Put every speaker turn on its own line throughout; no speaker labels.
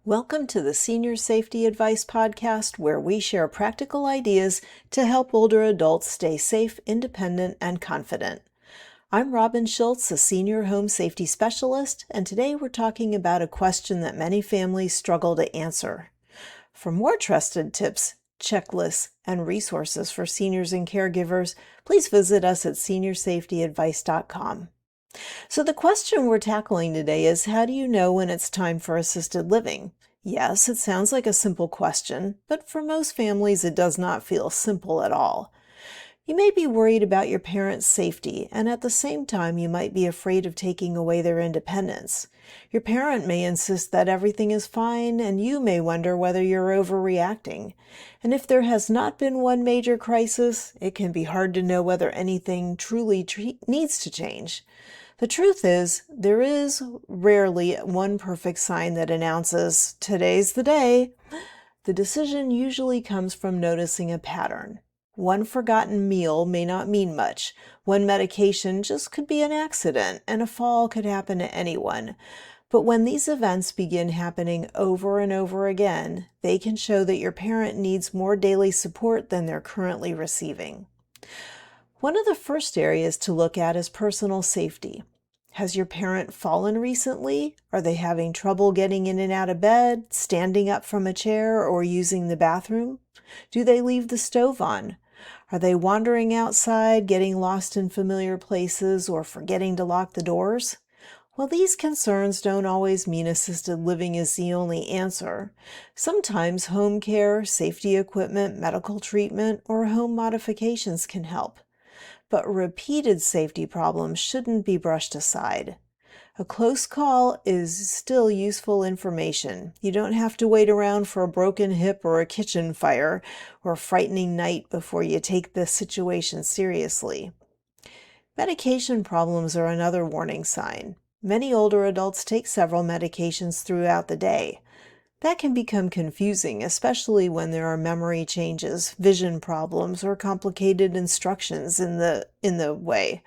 Welcome to the Senior Safety Advice Podcast, where we share practical ideas to help older adults stay safe, independent, and confident. I'm Robin Schiltz, a senior home safety specialist, and today we're talking about a question that many families struggle to answer. For more trusted tips, checklists, and resources for seniors and caregivers, please visit us at seniorsafetyadvice.com. So the question we're tackling today is, how do you know when it's time for assisted living? Yes, it sounds like a simple question, but for most families it does not feel simple at all. You may be worried about your parents' safety, and at the same time you might be afraid of taking away their independence. Your parent may insist that everything is fine, and you may wonder whether you're overreacting. And if there has not been one major crisis, it can be hard to know whether anything truly needs to change. The truth is, there is rarely one perfect sign that announces, "Today's the day." The decision usually comes from noticing a pattern. One forgotten meal may not mean much. One medication just could be an accident, and a fall could happen to anyone. But when these events begin happening over and over again, they can show that your parent needs more daily support than they're currently receiving. One of the first areas to look at is personal safety. Has your parent fallen recently? Are they having trouble getting in and out of bed, standing up from a chair, or using the bathroom? Do they leave the stove on? Are they wandering outside, getting lost in familiar places, or forgetting to lock the doors? Well, these concerns don't always mean assisted living is the only answer. Sometimes home care, safety equipment, medical treatment, or home modifications can help. But repeated safety problems shouldn't be brushed aside. A close call is still useful information. You don't have to wait around for a broken hip or a kitchen fire or a frightening night before you take the situation seriously. Medication problems are another warning sign. Many older adults take several medications throughout the day. That can become confusing, especially when there are memory changes, vision problems, or complicated instructions in the way.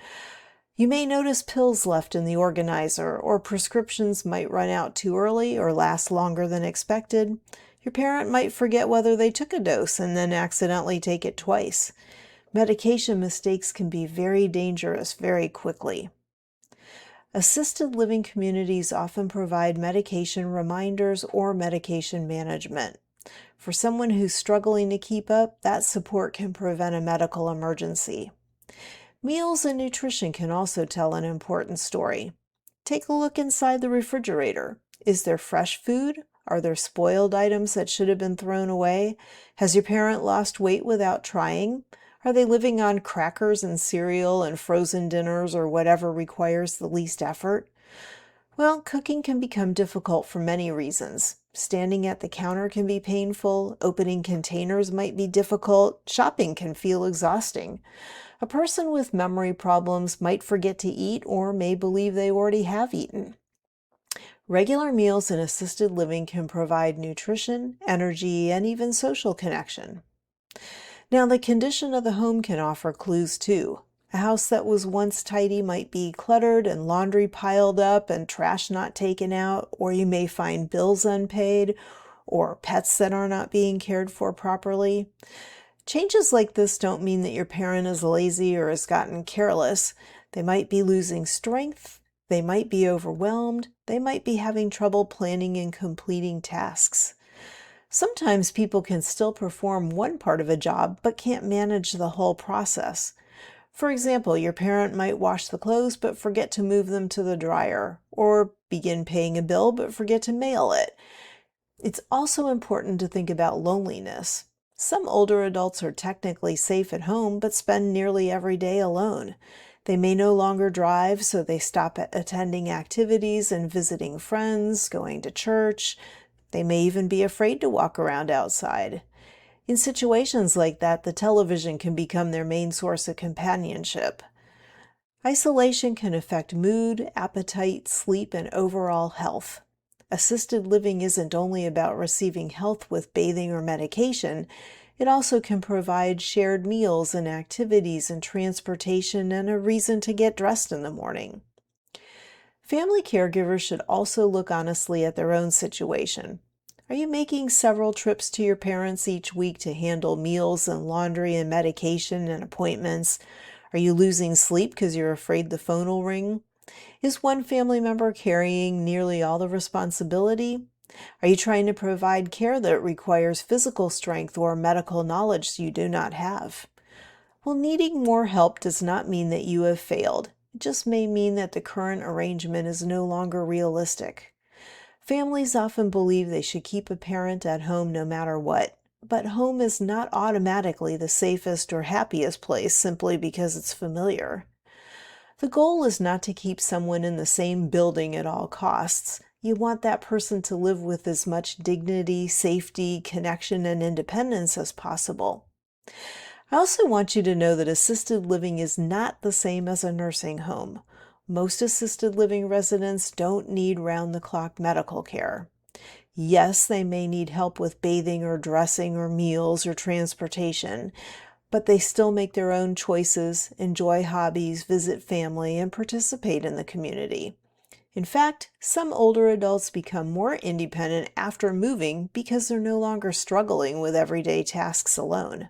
You may notice pills left in the organizer, or prescriptions might run out too early or last longer than expected. Your parent might forget whether they took a dose and then accidentally take it twice. Medication mistakes can be very dangerous very quickly. Assisted living communities often provide medication reminders or medication management. For someone who's struggling to keep up, that support can prevent a medical emergency. Meals and nutrition can also tell an important story. Take a look inside the refrigerator. Is there fresh food? Are there spoiled items that should have been thrown away? Has your parent lost weight without trying? Are they living on crackers and cereal and frozen dinners or whatever requires the least effort? Well, cooking can become difficult for many reasons. Standing at the counter can be painful, opening containers might be difficult, shopping can feel exhausting. A person with memory problems might forget to eat or may believe they already have eaten. Regular meals in assisted living can provide nutrition, energy, and even social connection. Now, the condition of the home can offer clues too. A house that was once tidy might be cluttered and laundry piled up and trash not taken out, or you may find bills unpaid or pets that are not being cared for properly. Changes like this don't mean that your parent is lazy or has gotten careless. They might be losing strength, they might be overwhelmed, they might be having trouble planning and completing tasks. Sometimes people can still perform one part of a job but can't manage the whole process. For example, your parent might wash the clothes but forget to move them to the dryer, or begin paying a bill but forget to mail it. It's also important to think about loneliness. Some older adults are technically safe at home but spend nearly every day alone. They may no longer drive, so they stop attending activities and visiting friends, going to church. They may even be afraid to walk around outside. In situations like that, the television can become their main source of companionship. Isolation can affect mood, appetite, sleep, and overall health. Assisted living isn't only about receiving health with bathing or medication. It also can provide shared meals and activities and transportation and a reason to get dressed in the morning. Family caregivers should also look honestly at their own situation. Are you making several trips to your parents each week to handle meals and laundry and medication and appointments? Are you losing sleep because you're afraid the phone will ring? Is one family member carrying nearly all the responsibility? Are you trying to provide care that requires physical strength or medical knowledge you do not have? Well, needing more help does not mean that you have failed. It just may mean that the current arrangement is no longer realistic. Families often believe they should keep a parent at home no matter what, but home is not automatically the safest or happiest place simply because it's familiar. The goal is not to keep someone in the same building at all costs. You want that person to live with as much dignity, safety, connection, and independence as possible. I also want you to know that assisted living is not the same as a nursing home. Most assisted living residents don't need round-the-clock medical care. Yes, they may need help with bathing or dressing or meals or transportation, but they still make their own choices, enjoy hobbies, visit family, and participate in the community. In fact, some older adults become more independent after moving because they're no longer struggling with everyday tasks alone.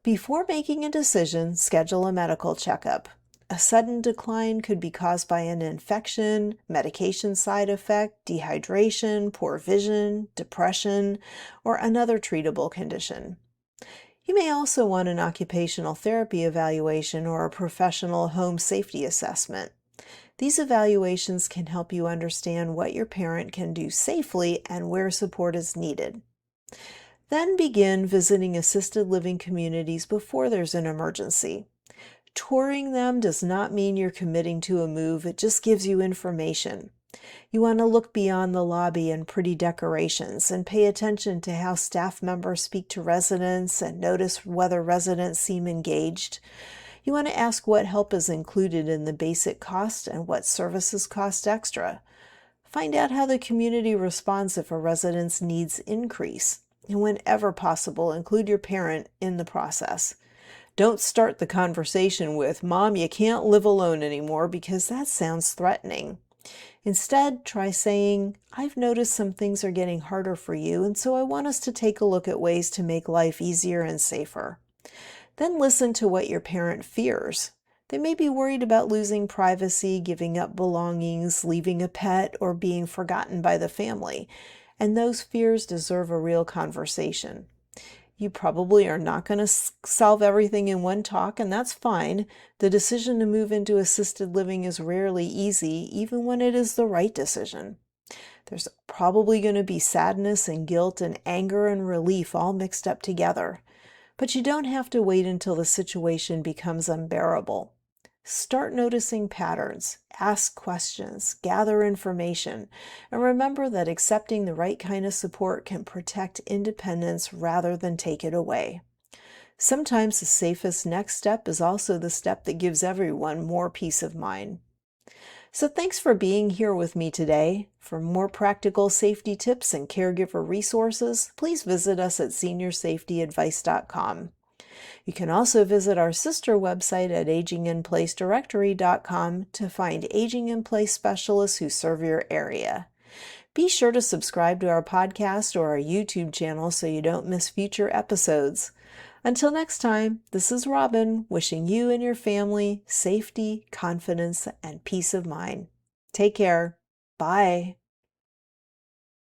Before making a decision, schedule a medical checkup. A sudden decline could be caused by an infection, medication side effect, dehydration, poor vision, depression, or another treatable condition. You may also want an occupational therapy evaluation or a professional home safety assessment. These evaluations can help you understand what your parent can do safely and where support is needed. Then begin visiting assisted living communities before there's an emergency. Touring them does not mean you're committing to a move, it just gives you information. You want to look beyond the lobby and pretty decorations and pay attention to how staff members speak to residents and notice whether residents seem engaged. You want to ask what help is included in the basic cost and what services cost extra. Find out how the community responds if a resident's needs increase. And whenever possible, include your parent in the process. Don't start the conversation with, "Mom, you can't live alone anymore," because that sounds threatening. Instead, try saying, "I've noticed some things are getting harder for you, and so I want us to take a look at ways to make life easier and safer." Then listen to what your parent fears. They may be worried about losing privacy, giving up belongings, leaving a pet, or being forgotten by the family, and those fears deserve a real conversation. You probably are not going to solve everything in one talk, and that's fine. The decision to move into assisted living is rarely easy, even when it is the right decision. There's probably going to be sadness and guilt and anger and relief all mixed up together. But you don't have to wait until the situation becomes unbearable. Start noticing patterns, ask questions, gather information, and remember that accepting the right kind of support can protect independence rather than take it away. Sometimes the safest next step is also the step that gives everyone more peace of mind. So thanks for being here with me today. For more practical safety tips and caregiver resources, please visit us at seniorsafetyadvice.com. You can also visit our sister website at aginginplacedirectory.com to find aging-in-place specialists who serve your area. Be sure to subscribe to our podcast or our YouTube channel so you don't miss future episodes. Until next time, this is Robin wishing you and your family safety, confidence, and peace of mind. Take care. Bye.